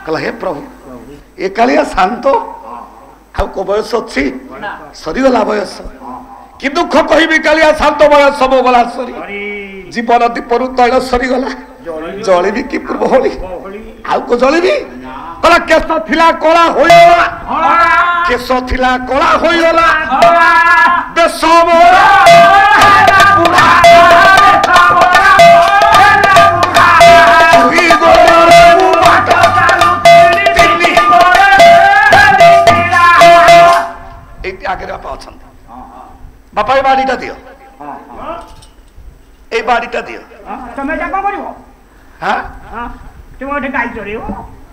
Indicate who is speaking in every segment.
Speaker 1: कहला हे प्रभु ए कालिया शांत आउ को बयस अच्छी सरीगला बयस कि दुख कहबी कालिया शांत बयस सब गला सरी जीवन दीपरु तैल सरीगला जलिबी कि पूर्व होली आउ को जलिबी कहला केस थिला कला होइला केस थिला कला होइला देश मोरा आगे बापा अच्छा बापा ये बाड़ीटा दियो ए बाड़ीटा दियो
Speaker 2: तुम्हें क्या करियो
Speaker 1: हां
Speaker 2: तुम ओठे गाई चरियो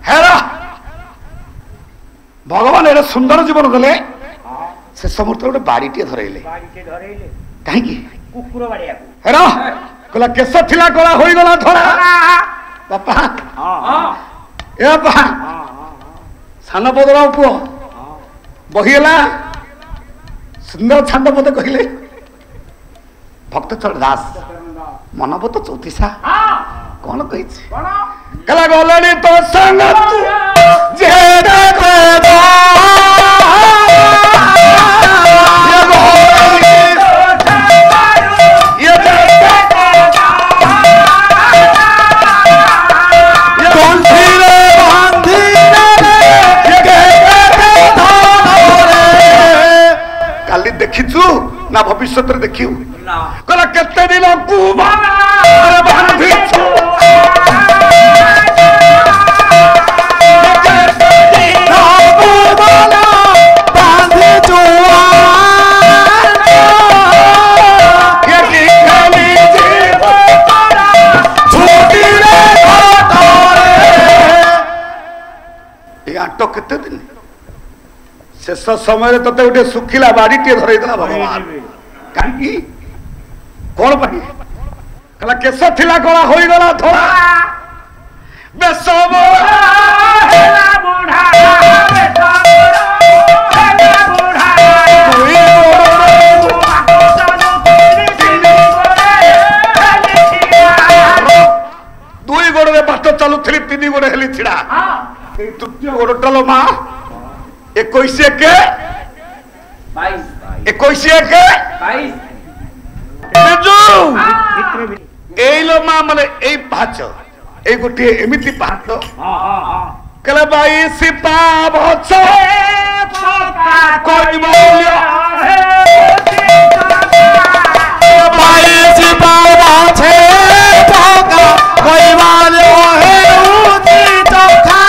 Speaker 1: हेरा भगवान एरे सुंदर जीवन देले से समर्थ गोटे बाड़ीटे धरैले काहे की
Speaker 2: कुकुर बाड़िया
Speaker 1: हेरा कहला केस थिला गला होई गला धरा बापा
Speaker 2: हां
Speaker 1: ए बापा सान बदरा पुओ बहिला सुंदर छंद मते कहले भक्त चढ़ दास मनबत चौतीसा कौन कही कला गलनी तो संग जे देखिचु ना भविष्य देखियो कहला केते दिन आट केते दिन शेष समय तते गोटे सुखिला बाड़ीटे धरईदेला भगवान कहीं कौन पाई कहला केस थिला गला होई गला धरा बेस दुई गोड़े बाट चलुली तीन गोड़े हेली छिड़ा तृतीय गोड़टा लो माँ 21 के 21 के 22 एलो मा माने ए पाच ए गोटे एमिति पाच कले 22 पावछ कोई बोलियो 22 पावछ कोई बोलियो हे उती चोखा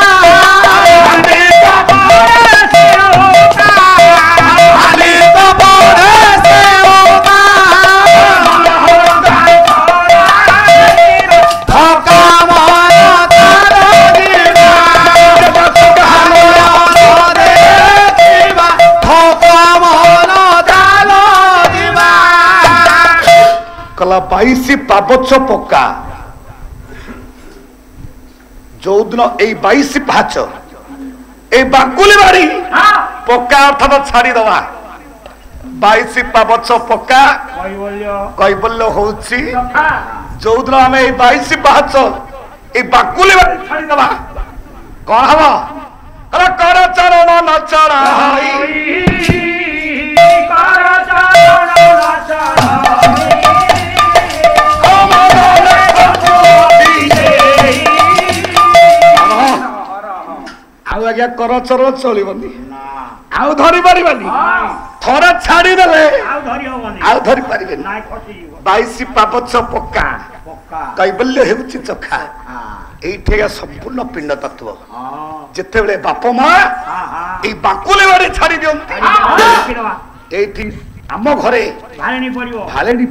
Speaker 1: कला 22 पाबछ पक्का जो दिन ए 22 पाच ए बाकुली बाड़ी पक्का अर्थात छाड़ी दवा 22 पाबछ पक्का कैबल्य होउची जो दिन आम 22 पाच ए बाकुली बाड़ी छाड़ी दवा कौन हवा अरे कर चरण न चढ़ाई कर चरण न चढ़ाई आउ आज्ञा कर चरण चलबनी आउ धरी पारिबानी थोड़ा छाड़ी देले आउ धरी पारिबेनी 22 पापछ पक्का कैबल्य हेउची चखा एठे संपूर्ण पिंड तत्व जेते बेले बाप मां ए बाकुले बारे छाड़ी दियंती एठी आम घरे भालेनी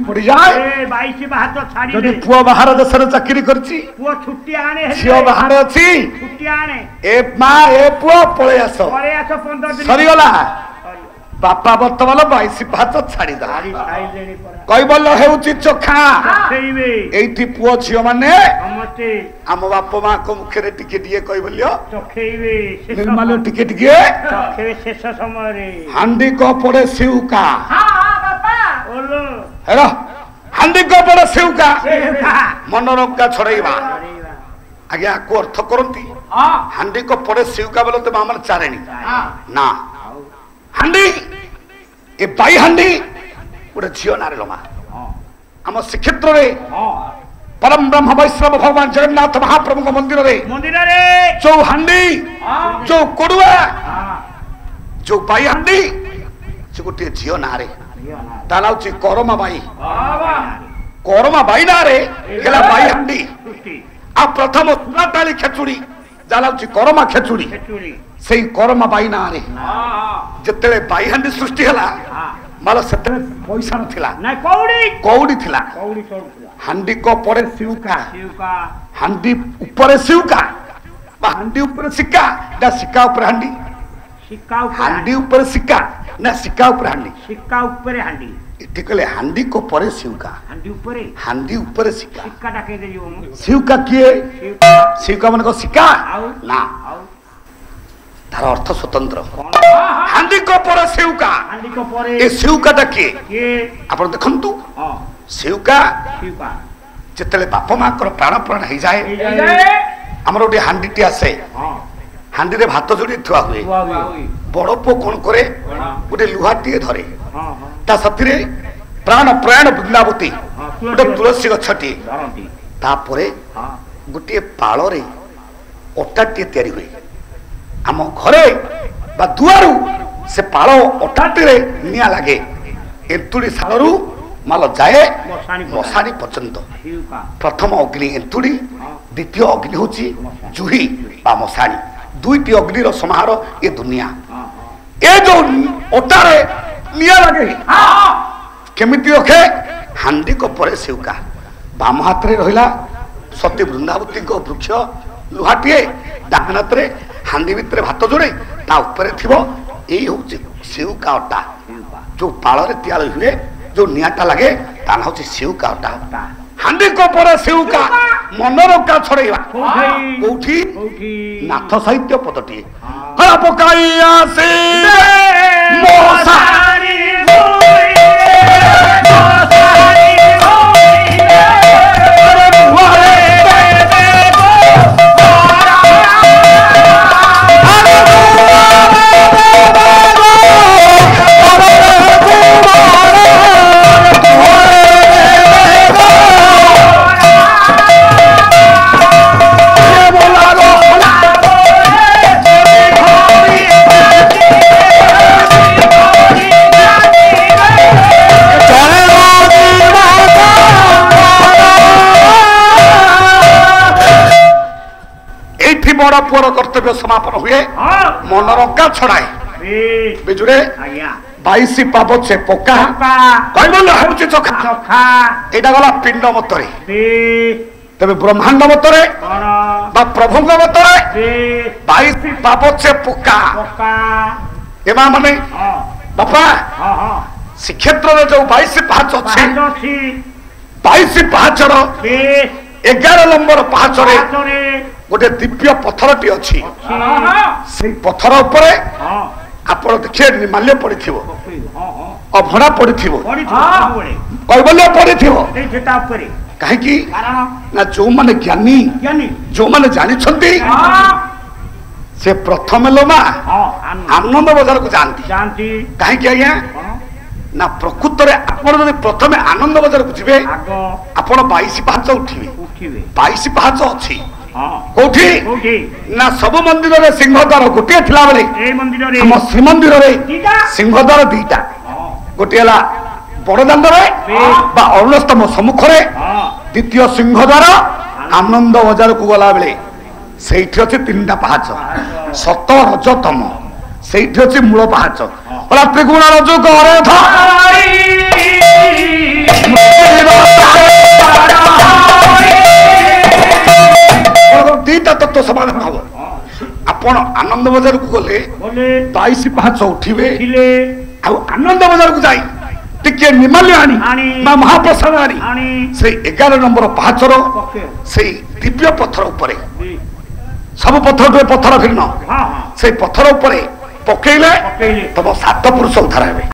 Speaker 1: पड़ी जाए
Speaker 2: 22 बात छाड़ी
Speaker 1: जदि पुआ बाहर देश रे चाकरी करची
Speaker 2: पुआ छुट्टी आने
Speaker 1: झियो बाहर अछि
Speaker 2: छुट्टी आने
Speaker 1: ए मां ए पुआ पळे आसो
Speaker 2: 15 दिन
Speaker 1: सरी गला बापा वर्तमान 22 पाच छाड़ी दा कई बोल हेउची चोखा एठी पुआ झियो माने आम बाप मां को मुख रे टिके दिए कई बोलियो
Speaker 2: चखेइबे
Speaker 1: निर्मल टिके टिके
Speaker 2: चखेबे शेष समय रे
Speaker 1: हांडी को पड़े सिउका
Speaker 2: हां बापा ओलो
Speaker 1: हेरो हांडी को पड़े सिउका मनोरम का छड़ाइबा आज्ञा को अर्थ करंती ହାଣ୍ଡି କ ପରେ ସିଉକା ବୋଲେ ତ ଆମର ଚାରେଣି ନା ହାଣ୍ଡି ଏ ବାଇ ହାଣ୍ଡି ଗୋଟେ ଝିଅ ନାଁରେ ଲମା ଆମ ଶ୍ରୀକ୍ଷେତ୍ରରେ परम ब्रह्म वैष्णव भगवान जगन्नाथ महाप्रभु मंदिर जो हांडी जो कोडुआ जो बाई हांडी से गोटे झील ना करमा बाई ना बाई हांडी आ प्रथम तुलाटाली खेचुड़ी जालाउची करमा खेचुड़ी से करमा बाई ना जिते बाई हांडी सृष्टि है माल से पैसा ना कौड़ी थिला हांडी को परे सिउका हांडी ऊपर सिउका हांडी ऊपर सिक्का ना सिक्का ऊपर हांडी हांडी ऊपर सिक्का ना सिक्का ऊपर हांडी ठीक है हांडी को परे सिउका हांडी ऊपर सिक्का सिउका किए सिउका मन को सिक्का ना तार अर्थ स्वतंत्र हांडी को परे सिउका ए सिउकाटा किए आपण देखंतु सिउका जिते बाप माँ प्राण प्राण हो जाए आमर गोटे हांडी आसे हांडी रे भात जोड़ी थुआ हुए बड़ पु कौन करे गोटे लुहाटी धरे ता साथी प्राण प्राण वृंदावती गोटे तुलसी गछटी तापरे गोटे पाଳରେ अटाटी तैयारी हुए आम घरे बा दुआरू से पाळ अटाटी रे निया लागे एंतुड़ी सालरू माल जाए मशाणी पर्यंत प्रथम अग्नि एंतुड़ी द्वितीय अग्नि हूँ जुही बा मशाणी दुईटी अग्निर समाहार ये दुनिया ए जो ओटारे निया लगे केमिति रखे हांडी को परे सिउका बाम हाथ रे रहिला सती वृंदावती को वृक्ष लुहाटीए डाहाण हाथ रे हांडी भितर भात जोड़े ता ऊपर थिबो एई होची सिउका अटा जो पाଳରେ तैयार हुए जो नियाटा लगे ता ना होची सिउका अटा हांडी को परे सिउका मनरका छड़ेवा कोठी नाथ साहित्य पदटी हरा पकाइया से मोसारी बड़ पुअर कर्तव्य समापन हुए मनरंका छड़ाए बिजुरे 22 पाबछे पोका कहबल होउची चोखा एटा गला पिंड मतरे तबे ब्रह्मांड मतरे बा प्रभुंग मतरे 22 पाबछे पोका एमा माने बापा श्रीक्षेत्र रे जो 22 पाहाच अछि 22 पाहाचर 11 नंबर पाहाचरे गोटे दिव्य पत्थरटी अच्छी से पत्थर ऊपर आप देखिए निमाल्य पड़ी अभड़ा पड़ी कैबल्य पड़ी कहीं ना जो माने ज्ञानी जो माने जानी से प्रथम लोमा आनंद बजार को जानती कहीं आज्ञा ना प्रकृत प्रथम आनंद बजार को जी आप 22 पाहाच उठे 22 पाहाच अच्छी कोठी ना सब मंदिर रे सिंहद्वार गोटे थिला बेले ए मंदिर रे हम श्रीमंदिर रे सिंहद्वार दुईटा गोटे हला बड़ दांड रे बा अरुणस्तम सम्मुख रे द्वितीय सिंहद्वार आनंद बाजार को गला बेले सेठी अछि तीनटा पहाच सत रज तम सेठी अछि मूल पहाच बला त्रिगुण रज करे धाई दीटा तत्व समाधान हम आपण आनंद बाजार को गले 22 पाहाच उठिबे आनंद बाजार को जाई टिके निमाल्य आनी बा महाप्रसाद आनी से 11 नंबर पाहाचर से दिव्य पत्थर ऊपर सब पत्थर पत्थर भिन्न से पत्थर ऊपर पकेइले तब 7 पुरुष उद्धार हेबे